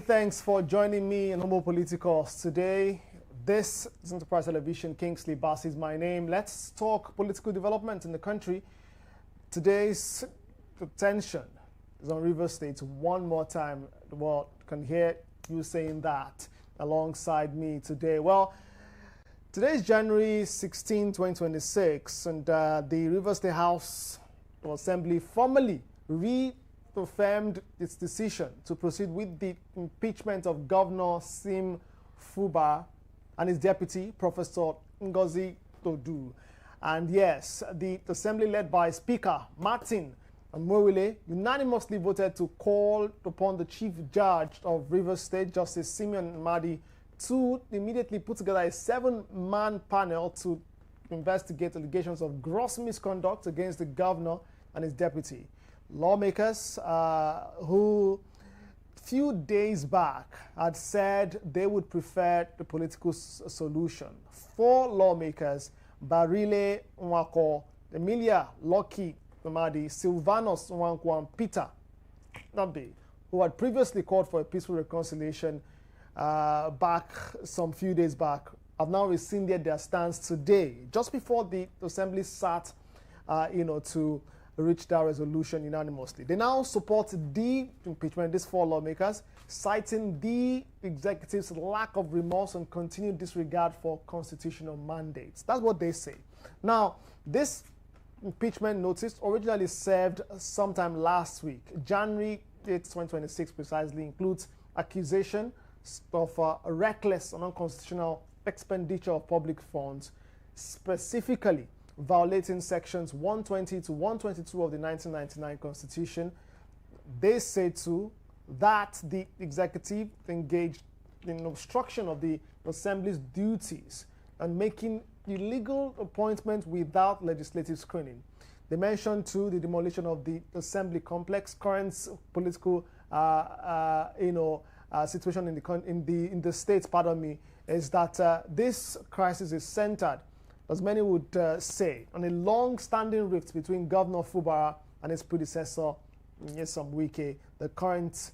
thanks for joining me in Homo Politicals today. This is Enterprise Television. Kingsley Bass is my name. Let's talk political development in the country. Today's attention is on Rivers State. One more time, the world can hear you saying that alongside me today. Well, today is January 16, 2026, and the Rivers State House of Assembly formally reaffirmed its decision to proceed with the impeachment of Governor Siminalayi Fubara and his deputy, Professor Ngozi Odu. And yes, the assembly led by Speaker Martin Amorile unanimously voted to call upon the Chief Judge of Rivers State, Justice Siminalayi, to immediately put together a 7-man panel to investigate allegations of gross misconduct against the governor and his deputy. Lawmakers who few days back had said they would prefer the political solution. 4 lawmakers, Barile Nwako, Emilia Lucky Mamadi, Silvanus Nwankwo, and Peter Nabe, who had previously called for a peaceful reconciliation back some few days back, have now rescinded their stance today, just before the assembly sat, to reach that resolution unanimously. They now support the impeachment, these 4 lawmakers, citing the executive's lack of remorse and continued disregard for constitutional mandates. That's what they say. Now, this impeachment notice originally served sometime last week, January 8, 2026 precisely, includes accusation of reckless and unconstitutional expenditure of public funds, specifically violating sections 120 to 122 of the 1999 Constitution. They say too that the executive engaged in obstruction of the Assembly's duties and making illegal appointments without legislative screening. They mentioned too the demolition of the Assembly complex. Current political situation in the state, is that this crisis is centered, as many would say, on a long-standing rift between Governor Fubara and his predecessor, Nyesom Wike, the current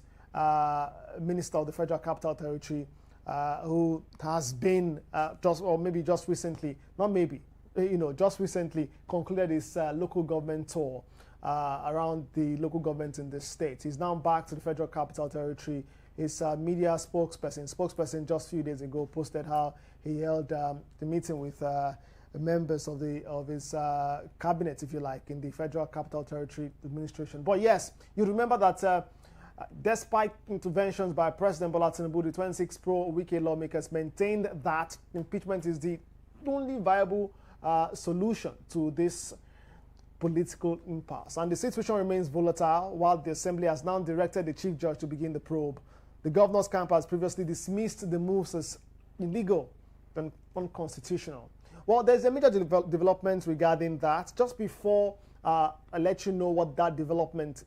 Minister of the Federal Capital Territory, who has been just recently concluded his local government tour around the local government in the state. He's now back to the Federal Capital Territory. His media spokesperson just a few days ago posted how he held the meeting with members of his cabinet, if you like, in the Federal Capital Territory administration. But yes, you remember that despite interventions by President Bola Tinubu, the 26 pro-Wike lawmakers maintained that impeachment is the only viable solution to this political impasse. And the situation remains volatile while the Assembly has now directed the Chief Judge to begin the probe. The governor's camp has previously dismissed the moves as illegal and unconstitutional. Well, there's a major development regarding that. Just before I let you know what that development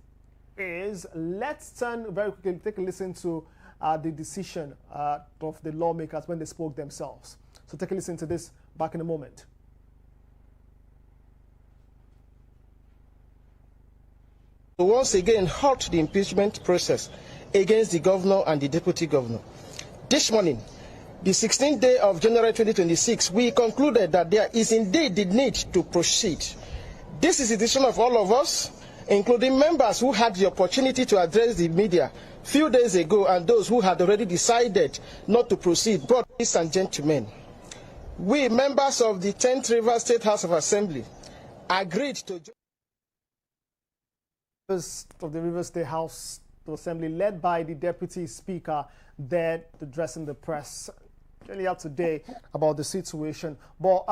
is, let's turn very quickly, take a listen to the decision of the lawmakers when they spoke themselves. So take a listen to this back in a moment. To once again halt the impeachment process against the governor and the deputy governor. This morning, the 16th day of January 2026, we concluded that there is indeed the need to proceed. This is a decision of all of us, including members who had the opportunity to address the media a few days ago and those who had already decided not to proceed. But, ladies and gentlemen, we members of the 10th Rivers State House of Assembly agreed to of the Rivers State House of Assembly, led by the Deputy Speaker, there addressing the press earlier today about the situation. But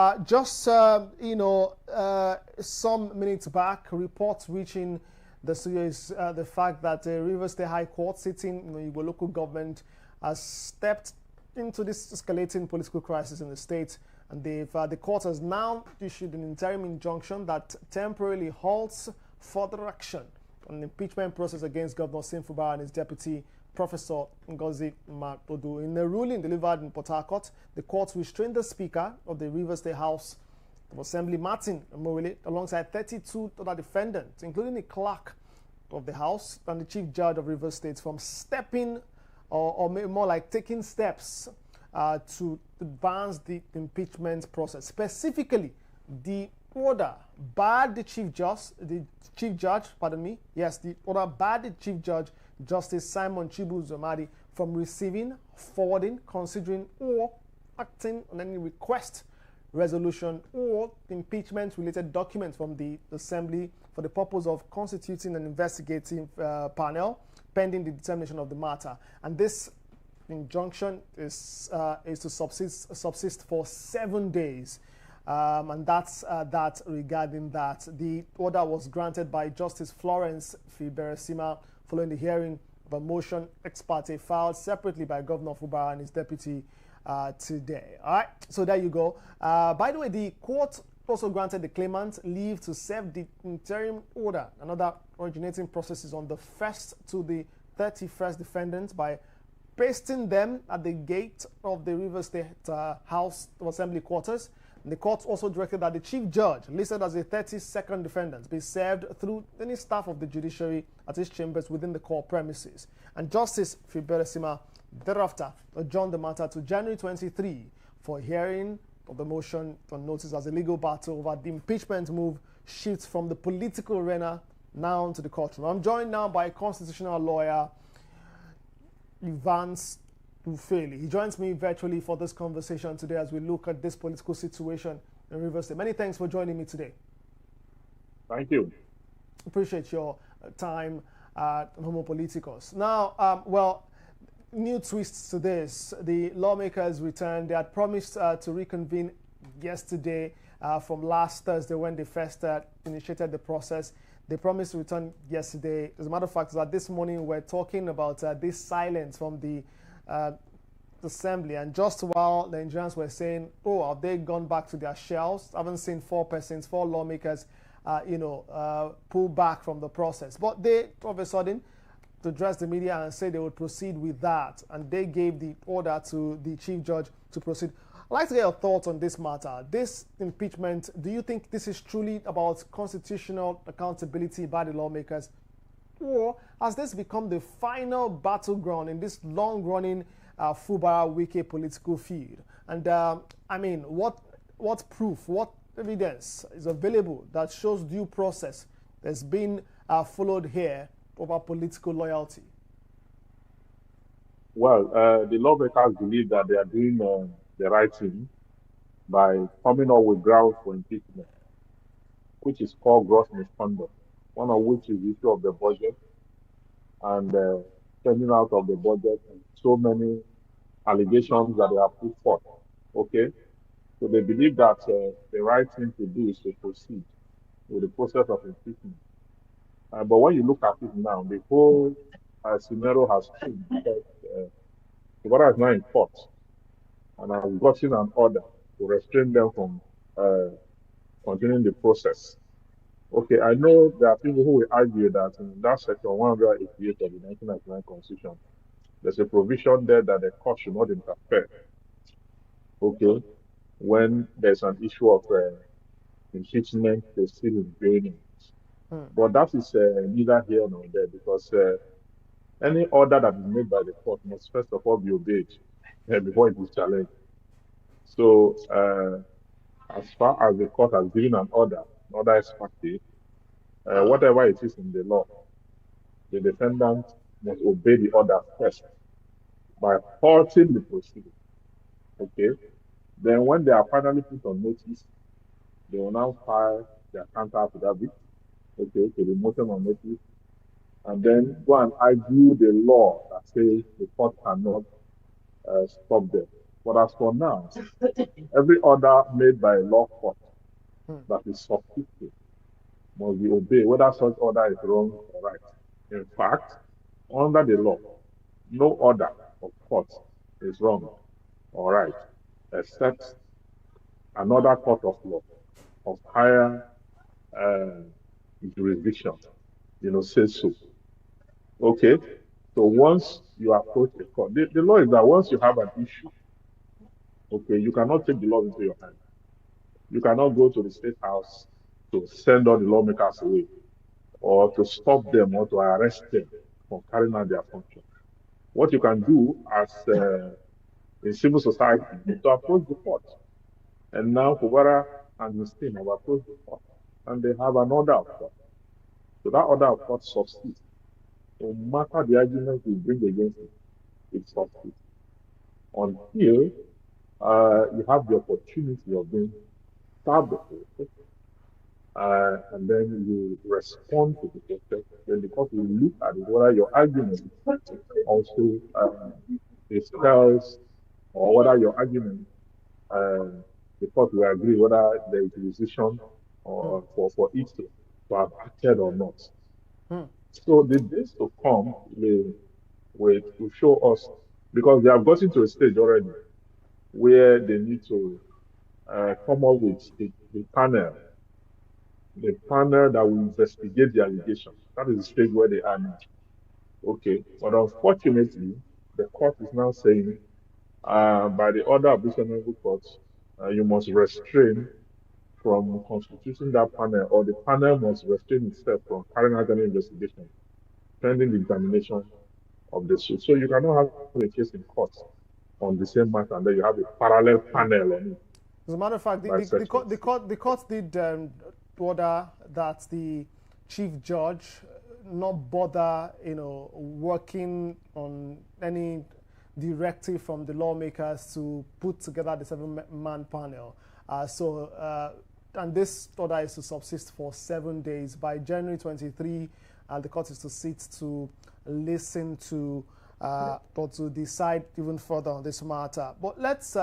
some minutes back, reports reaching the studio is the fact that the Rivers State High Court, sitting in the local government, has stepped into this escalating political crisis in the state, and the court has now issued an interim injunction that temporarily halts further action on the impeachment process against Governor Siminalayi Fubara and his deputy, Professor Ngozi Odu. In a ruling delivered in Port Harcourt, the court restrained the Speaker of the Rivers State House of Assembly, Martin Amorile, alongside 32 other defendants, including the clerk of the House and the Chief Judge of Rivers State, from stepping or more like taking steps to advance the impeachment process. Specifically, the order barred the chief judge, Justice Simon Chibu-Zomadi, from receiving, forwarding, considering, or acting on any request, resolution, or impeachment-related documents from the Assembly for the purpose of constituting an investigative panel pending the determination of the matter. And this injunction is to subsist for 7 days. And that's that regarding that. The order was granted by Justice Florence Fubara following the hearing of a motion ex parte filed separately by Governor Fubara and his deputy today. All right, so there you go. By the way, the court also granted the claimant leave to serve the interim order and other originating processes on the 1st to the 31st defendants by pasting them at the gate of the River State House of Assembly quarters. And the court also directed that the chief judge, listed as a 32nd defendant, be served through any staff of the judiciary at his chambers within the court premises. And Justice Fubara thereafter adjourned the matter to January 23 for hearing of the motion on notice as a legal battle over the impeachment move shifts from the political arena now to the courtroom. I'm joined now by constitutional lawyer Evans Ufeli. He joins me virtually for this conversation today as we look at this political situation in Rivers State. Many thanks for joining me today. Thank you. Appreciate your time on Homo Politicos. Now, well, new twists to this. The lawmakers returned. They had promised to reconvene yesterday from last Thursday when they first initiated the process. They promised to return yesterday. As a matter of fact, that this morning we're talking about this silence from the assembly, and just while the Nigerians were saying, oh, have they gone back to their shells? I haven't seen four lawmakers, pull back from the process. But they, all of a sudden, to address the media and say they would proceed with that, and they gave the order to the chief judge to proceed. I'd like to get your thoughts on this matter. This impeachment, do you think this is truly about constitutional accountability by the lawmakers, or has this become the final battleground in this long-running Fubara Wike political feud? And I mean, what proof, what evidence is available that shows due process that's been followed here over political loyalty? Well, the lawmakers believe that they are doing the right thing by coming up with grounds for impeachment, which is called gross misconduct, one of which is the issue of the budget and spending out of the budget, and so many allegations that they have put forth. Okay, so they believe that the right thing to do is to proceed with the process of impeachment. But when you look at it now, the whole scenario has changed because Fubara is now in court and has gotten an order to restrain them from continuing the process. Okay, I know there are people who will argue that in that section 188 of the 1999 Constitution, there's a provision there that the court should not interfere. Okay, when there's an issue of impeachment, they still is going in. But that is neither here nor there, because any order that is made by the court must first of all be obeyed before it is challenged. So as far as the court has given an order ex parte, whatever it is in the law, the defendant must obey the order first by halting the proceeding. Okay. Then when they are finally put on notice, they will now file their counter affidavit, okay, to the motion on notice, and then go and argue the law that says the court cannot stop them. But as for now, every order made by a law court that is substituted must be obeyed, whether such order is wrong or right. In fact, under the law, no order of court is wrong or right, except another court of law of higher jurisdiction, says so. Okay, so once you approach the court, the law is that once you have an issue, okay, you cannot take the law into your hand. You cannot go to the State House to send all the lawmakers away, or to stop them, or to arrest them from carrying out their function. What you can do as in civil society is to approach the court. And now Fubara and his team have approached the court, and they have an order of court. So that order of court subsists. No matter the argument you bring against it, it subsists until you have the opportunity of being served, and then you respond to the protest. Then the court will look at whether your argument also dispels, or whether your argument, the court will agree whether there is a decision or for it to have acted or not. So the days to come will show us, because they have gotten to a stage already where they need to come up with the panel that will investigate the allegation. That is the stage where they are now. Okay, but unfortunately, the court is now saying, by the order of this honorable court, you must restrain from constituting that panel, or the panel must restrain itself from carrying out any investigation pending the examination of the suit. So you cannot have a case in court on the same matter, and then you have a parallel panel on it. As a matter of fact, the court did order that the chief judge not bother, working on any directive from the lawmakers to put together the 7-man panel. And this order is to subsist for 7 days. By January 23, the court is to sit to listen to or to decide even further on this matter. But let's,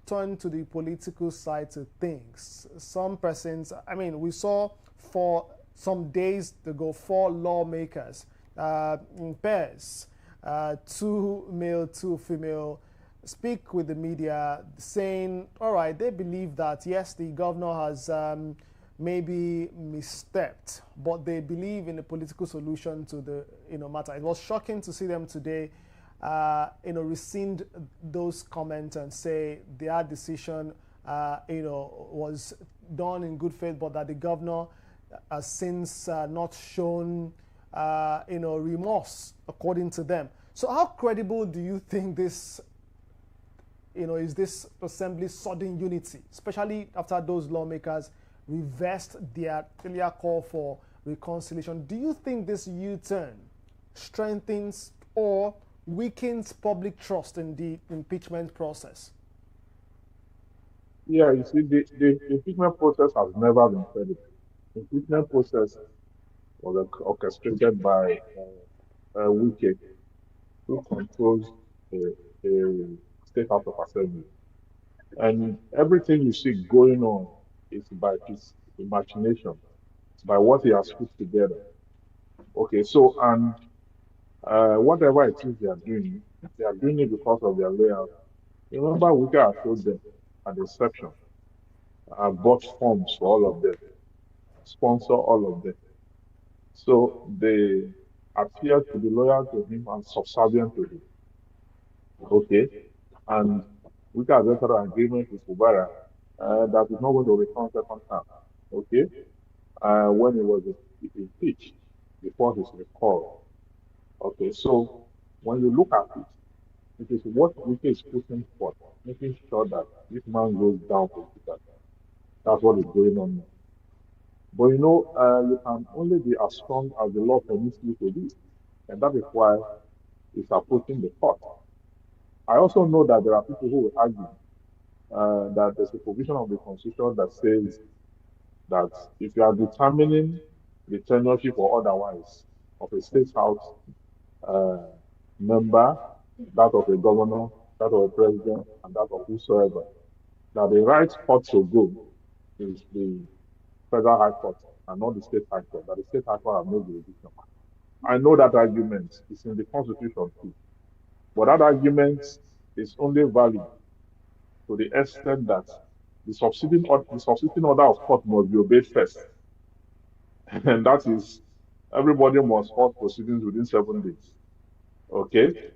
turn to the political side of things. Some persons, we saw for some days ago 4 lawmakers in pairs, 2 male, 2 female, speak with the media saying, all right, they believe that, yes, the governor has maybe misstepped, but they believe in a political solution to the matter. It was shocking to see them today rescind those comments and say their decision was done in good faith, but that the governor has since not shown remorse, according to them. So how credible do you think this is this assembly's sudden unity, especially after those lawmakers reversed their earlier call for reconciliation? Do you think this U-turn strengthens or weakens public trust in the impeachment process? Yeah, you see, the impeachment process has never been credible. The impeachment process was orchestrated by Wike, who controls the State House of Assembly. And everything you see going on is by his imagination, by what he has put together. Okay, so, and whatever it is they are doing it because of their layout. Remember, Wike has told them at the inception, bought forms for all of them, sponsor all of them. So they appear to be loyal to him and subservient to him. Okay, and Wike has entered an agreement with Fubara that is not going to return second time. Okay, when he was impeached before his recall. Okay, so when you look at it, it is what Wike is pushing for, making sure that this man goes down politically. That's what is going on now. But you can only be as strong as the law permits you to be. And that is why it's approaching the court. I also know that there are people who will argue that there's a provision of the Constitution that says that if you are determining the tenureship or otherwise of a state house member, that of a governor, that of a president, and that of whosoever, that the right court to go is the Federal High Court and not the State High Court, that the State High Court have no jurisdiction. I know that argument is in the Constitution too, but that argument is only valid to the extent that the substituting order of court must be obeyed first. And that is, everybody must halt proceedings within 7 days. Okay?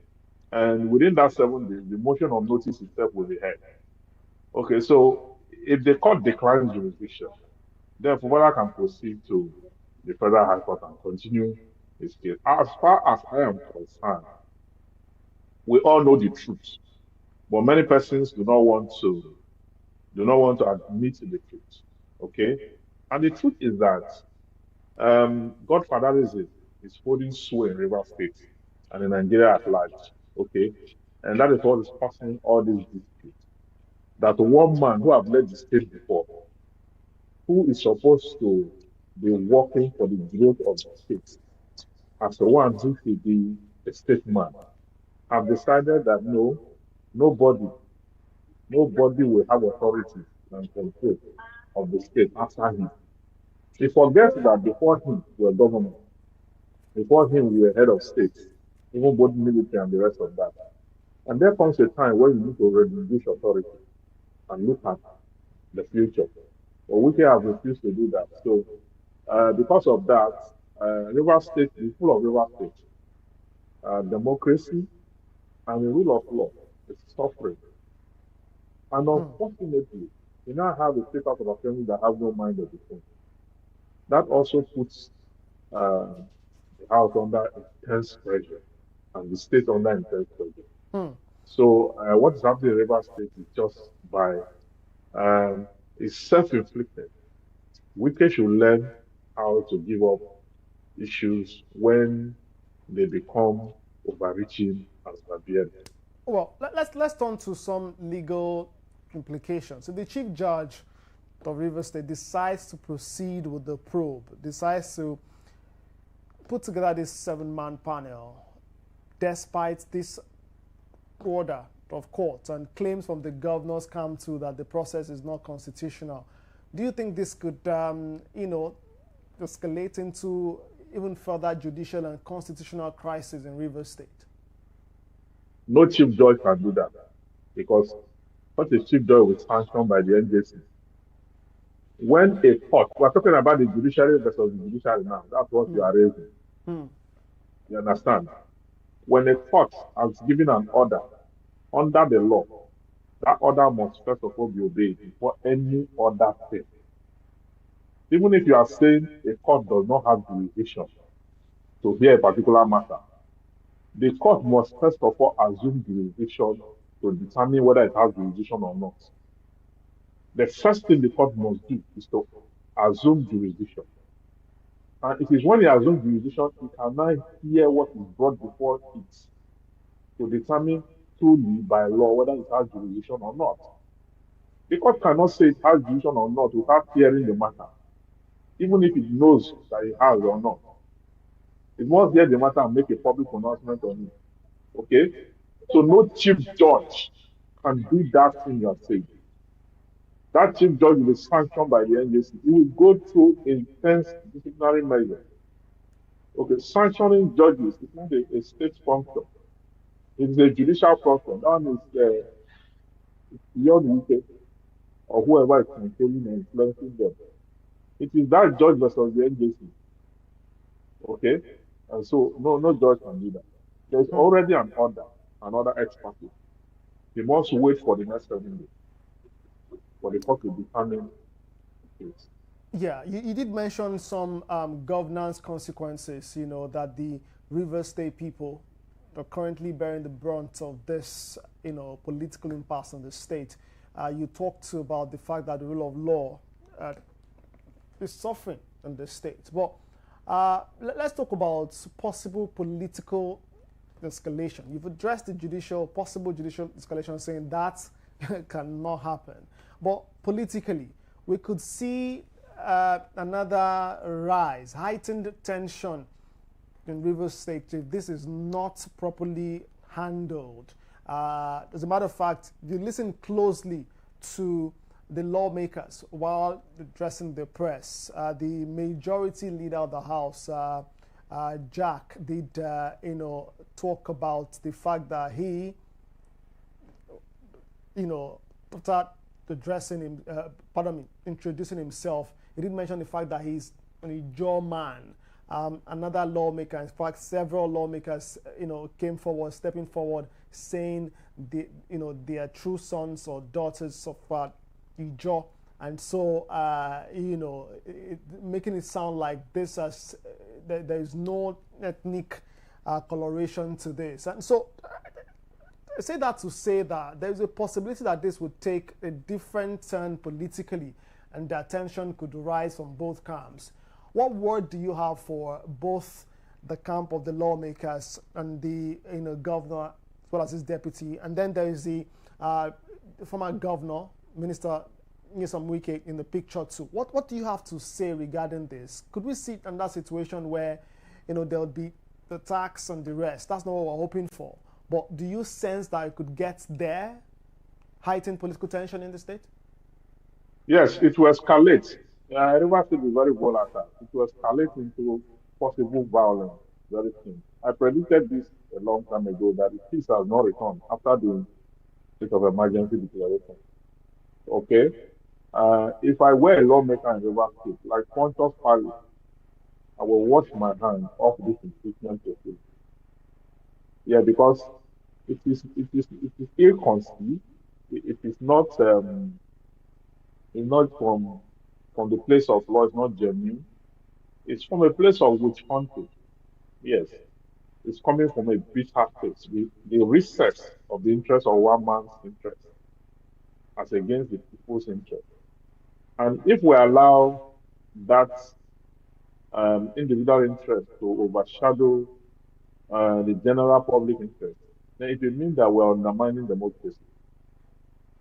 And within that 7 days, the motion of notice itself will be heard. Okay, so if the court declines jurisdiction, then Fubara can proceed to the Federal High Court and continue his case. As far as I am concerned, we all know the truth, but many persons do not want to admit the truth. Okay, and the truth is that godfatherism is holding sway in River State and in Nigeria at large. Okay, and that is what is causing all these disputes. That one man who have led the state before, who is supposed to be working for the growth of the state, as the one who should be a statesman, have decided that no, nobody will have authority and control of the state after him. He forgets that before him we were government, before him we were head of state, even both military and the rest of that. And there comes a time when you need to relinquish authority and look at the future. But we have refused to do that. So because of that, River State is full of River State. Democracy and the rule of law is suffering. And unfortunately, we now have a state house of assembly that have no mind of its own. That also puts the house under intense pressure and the state under intense pressure. So what is happening in River State is just by it's self-inflicted. Wike should learn how to give up issues when they become overreaching as Barbieri. Well, let's turn to some legal implications. So the Chief Judge of Rivers State decides to proceed with the probe, decides to put together this 7-man panel despite this order of court and claims from the governor's council that the process is not constitutional. Do you think this could, escalate into even further judicial and constitutional crisis in Rivers State? No chief judge can do that because such a chief judge was sanctioned by the NJC. When a court, we're talking about the judiciary versus the judiciary now, that's what you are raising. You understand? When a court has given an order under the law, that order must first of all be obeyed before any other thing. Even if you are saying a court does not have jurisdiction to hear a particular matter, the court must first of all assume jurisdiction to determine whether it has jurisdiction or not. The first thing the court must do is to assume jurisdiction. And it is when it assumes jurisdiction, it cannot hear what is brought before it to determine truly by law whether it has jurisdiction or not. The court cannot say it has jurisdiction or not without hearing the matter, even if it knows that it has or not. It must hear the matter and make a public pronouncement on it. Okay? So no chief judge can do that thing you are saying. That chief judge will be sanctioned by the NJC. He will go through intense disciplinary measures. Okay, sanctioning judges is not a state function. It's a judicial function. That one is beyond Wike or whoever is controlling and influencing them. It is that judge versus the NJC. Okay? And so no judge can do that. There's already an order, another expert. He must wait for the next 7 days for the court to determine the case. Yeah, you did mention some governance consequences, that the Rivers State people are currently bearing the brunt of this, political impasse in the state. You talked about the fact that the rule of law is suffering in the state. But let's talk about possible political escalation. You've addressed the possible judicial escalation, saying that cannot happen. But politically, we could see another rise, heightened tension in Rivers State if this is not properly handled. As a matter of fact, if you listen closely to the lawmakers while addressing the press, the majority leader of the House, Jack, did talk about the fact that he, after introducing himself, he did mention the fact that he's a jaw man. Another lawmaker, in fact, several lawmakers, came forward, stepping forward, saying they are true sons or daughters of Ijo, and so making it sound like this as there is no ethnic coloration to this. And so say that to say that there is a possibility that this would take a different turn politically and that tension could rise from both camps. What word do you have for both the camp of the lawmakers and the governor as well as his deputy? And then there is the former governor, Minister Nyesom Wike, in the picture too. What do you have to say regarding this? Could we see another situation where there would be the tax and the rest? That's not what we're hoping for. But do you sense that it could get there, heighten political tension in the state? Yes, it will escalate. Rivers State is very volatile. It will escalate into possible violence very soon. I predicted this a long time ago that the peace has not returned after the state of emergency declaration. Okay? If I were a lawmaker in Rivers State, like Pontus Pilate, I will wash my hands off this impeachment process. Yeah, because it is ill-conceived. It is not it's not from the place of law. It's not genuine. It's from a place of witch hunting. Yes, it's coming from a bitter place. The recess of the interest of one man's interest as against the people's interest. And if we allow that individual interest to overshadow the general public interest, then it will mean that we're undermining democracy.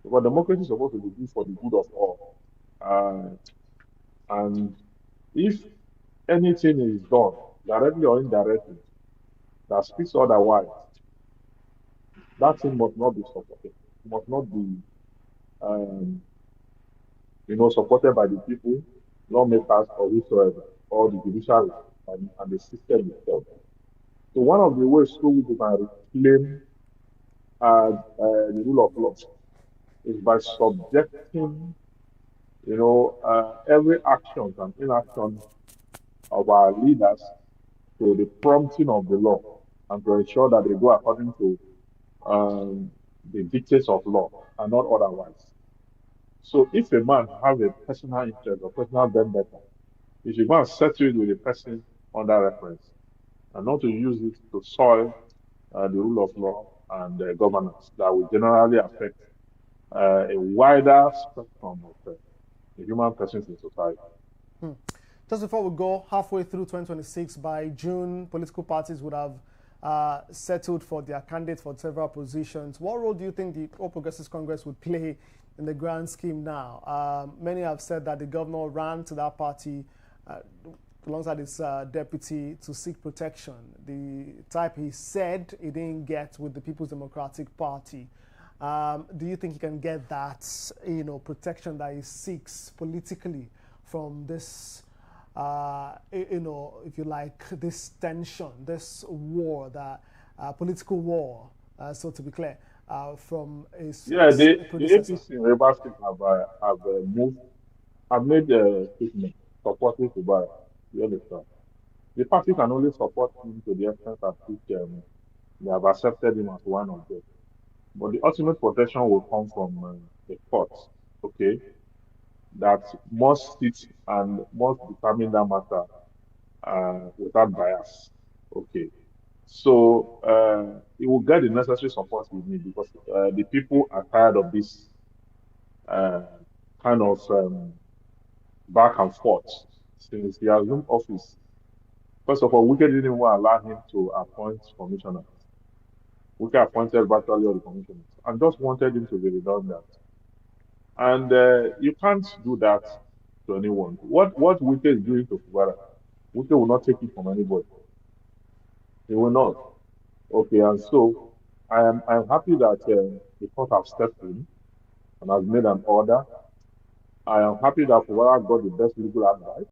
Because democracy is supposed to be good for the good of all. And if anything is done, directly or indirectly, that speaks otherwise, that thing must not be supported. It must not be, supported by the people, lawmakers, or whosoever, or the judiciary and the system itself. So one of the ways through which we can reclaim the rule of law is by subjecting, every action and inaction of our leaders to the prompting of the law and to ensure that they go according to the dictates of law and not otherwise. So if a man has a personal interest or personal vendetta, he should go and settle it with the person under reference and not to use it to soil the rule of law and governance that will generally affect a wider spectrum of the human persons in society. Just before we go, halfway through 2026, by June, political parties would have settled for their candidates for several positions. What role do you think the All Progressives Congress would play in the grand scheme now? Many have said that the governor ran to that party alongside his deputy to seek protection, the type he said he didn't get with the People's Democratic Party. Do you think he can get that, protection that he seeks politically from this, if you like, this tension, this war, that political war, so to be clear, from his the predecessor? APC in Rivers State have made a statement supporting Fubara. You understand? The party can only support him to the extent at which they have accepted him as one of them. But the ultimate protection will come from the courts, okay? That must sit and must determine that matter without bias, okay? So he will get the necessary support he needs because the people are tired of this kind of back and forth since he assumed office. First of all, Wike didn't even allow him to appoint commissioners. Wike appointed virtually all the commissioners and just wanted him to be redundant. And you can't do that to anyone. What Wike is doing to Fubara, Wike will not take it from anybody. He will not. Okay, and so I'm happy that the court have stepped in and has made an order. I am happy that Fubara got the best legal advice.